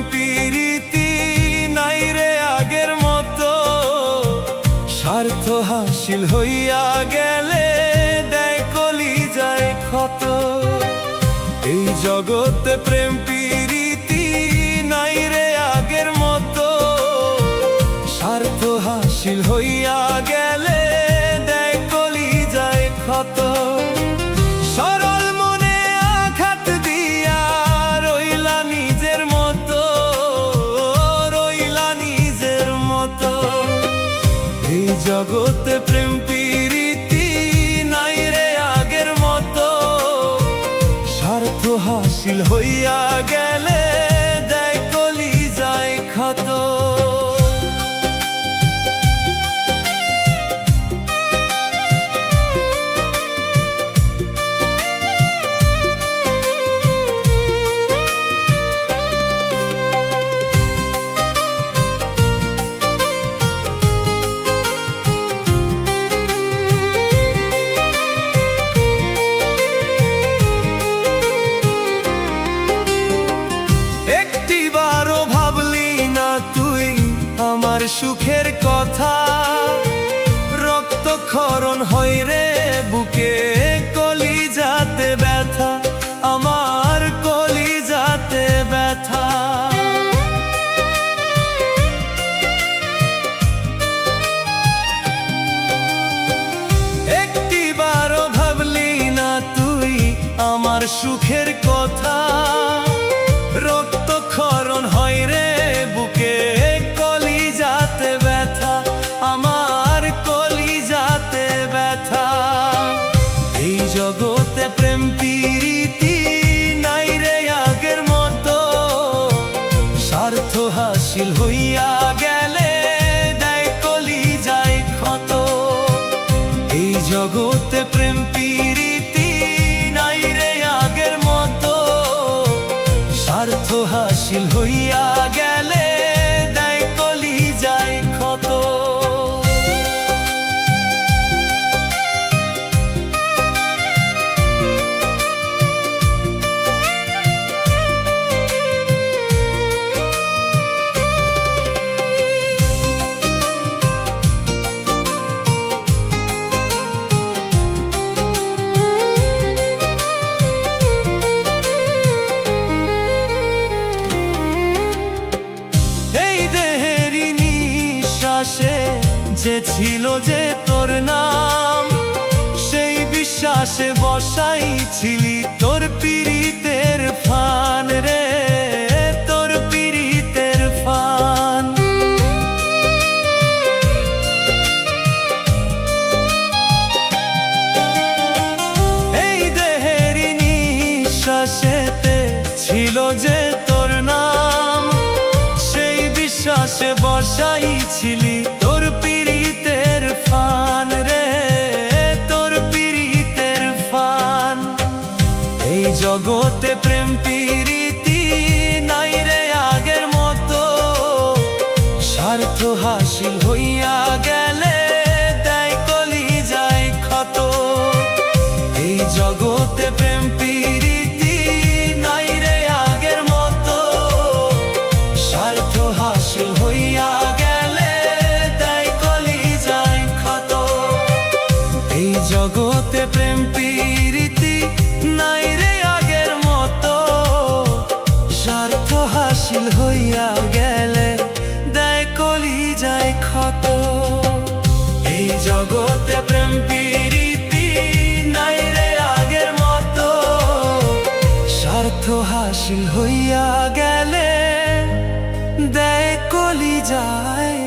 প্রীতি নাই রে আগের মতো, স্বার্থ হাসিল হইয়া গেলে দেয় কলিজায় ক্ষত। এই জগতে প্রেম প্রীতি নাই রে আগের মতো, স্বার্থ হাসিল হইয়া গেলে দেয় কলিজায় ক্ষত। সরল মনে আঘাত দিয়া রইলা নিজের মতো, রইলা নিজের মতো। এই জগতে প্রেম প্রীতি নাই রে আগের মতো, স্বার্থ হাসিল হইয়া গেলে দেয় কলিজায় ক্ষত। আমার সুখের কথা রক্তক্ষরণ হয় রে বুকে, কলিজাতে ব্যথা, আমার কলিজাতে ব্যথা। একটিবারও ভাবলি না তুই আমার সুখের কথা, রক্তক্ষরণ হয় রে বুকে, কলিজাতে ব্যথা, আমার কলিজাতে ব্যথা। এই জগতে প্রেম প্রীতি নাই রে আগের মতো, স্বার্থ হাসিল হইয়া গেলে দেয় কলিজায় ক্ষত। এই জগতে প্রেম প্রীতি নাই রে আগের মতো, স্বার্থ হাসিল হইয়া গেলে দেয় কলিজায় ক্ষত। যে ছিল যে তোর নাম, সেই বিশ্বাসে বসাইছিলি তোর পীড়িতের ফান রে, তোর পীড়িতের ফান। এই দেহের নিঃশ্বাসেতে ছিল যে তোর নাম, সেই বিশ্বাসে বসাইছিলি তোর পীড়িতের ফান রে, তোর পীড়িতের ফান। এই জগতে প্রেম প্রীতি নাই রে আগের মতো, স্বার্থ হাসিল হইয়া গেলে দেয় কলিজায় ক্ষত। এই জগতে প্রেম প্রীতি নাই রে আগের মতো, স্বার্থ হাসিল হইয়া গেলে দেয় কলিজায় ক্ষত। এই জগতে প্রেম প্রীতি নাই রে আগের মতো, স্বার্থ হাসিল হইয়া গেলে দেয় কলিজায় ক্ষত। এই জগতে প্রেম প্রীতি নাই রে আগের মতো, স্বার্থ হাসিল হইয়া গেলে দেয় কলিজায়